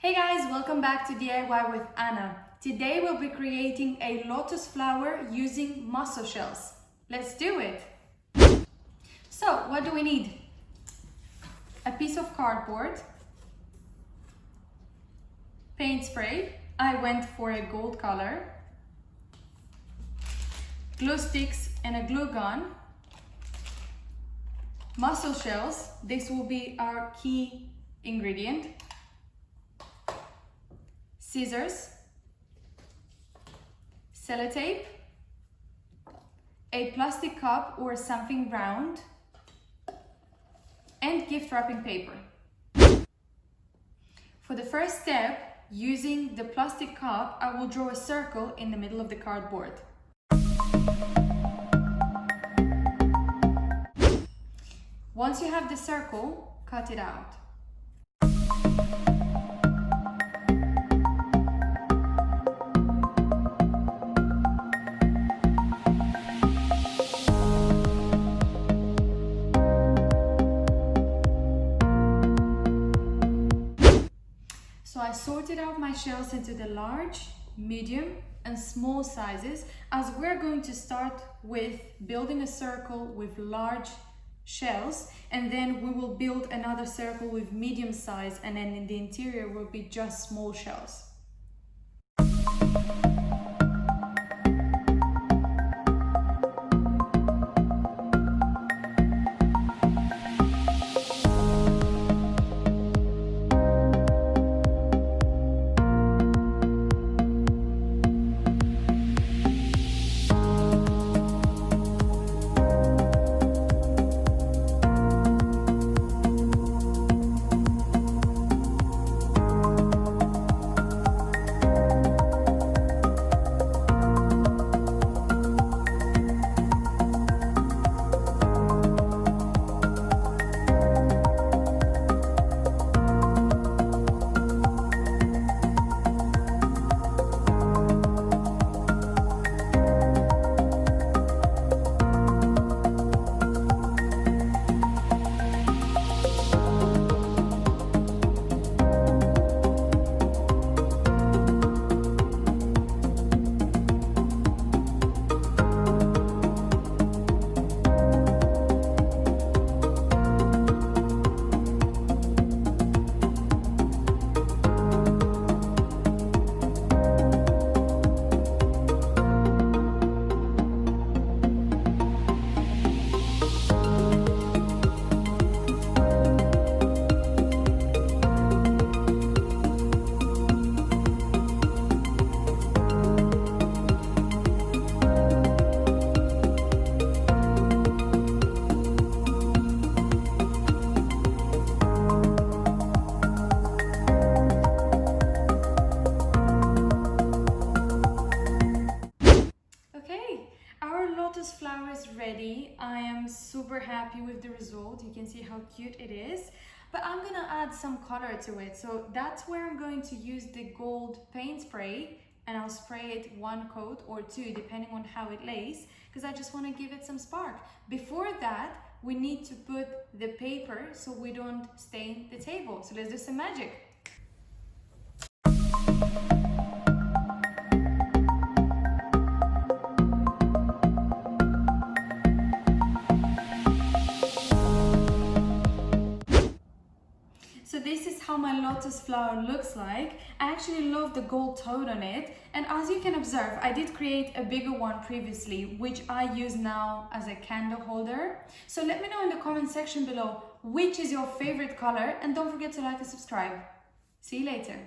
Hey guys, welcome back to DIY with Anna. Today we'll be creating a lotus flower using mussel shells. Let's do it! So, what do we need? A piece of cardboard, paint spray, I went for a gold color, glue sticks and a glue gun, mussel shells, this will be our key ingredient, scissors, sellotape, a plastic cup or something round, and gift wrapping paper. For the first step, using the plastic cup, I will draw a circle in the middle of the cardboard. Once you have the circle, cut it out. So I sorted out my shells into the large, medium and small sizes, as we're going to start with building a circle with large shells, and then we will build another circle with medium size, and then in the interior will be just small shells. Lotus flower is ready. I am super happy with the result. You can see how cute it is, but I'm gonna add some color to it. So that's where I'm going to use the gold paint spray, and I'll spray it one coat or two depending on how it lays, because I just want to give it some spark. Before that, we need to put the paper so we don't stain the table. So let's do some magic. So this is how my lotus flower looks like. I actually love the gold tone on it, and as you can observe, I did create a bigger one previously, which I use now as a candle holder. So let me know in the comment section below which is your favorite color, and don't forget to like and subscribe. See you later.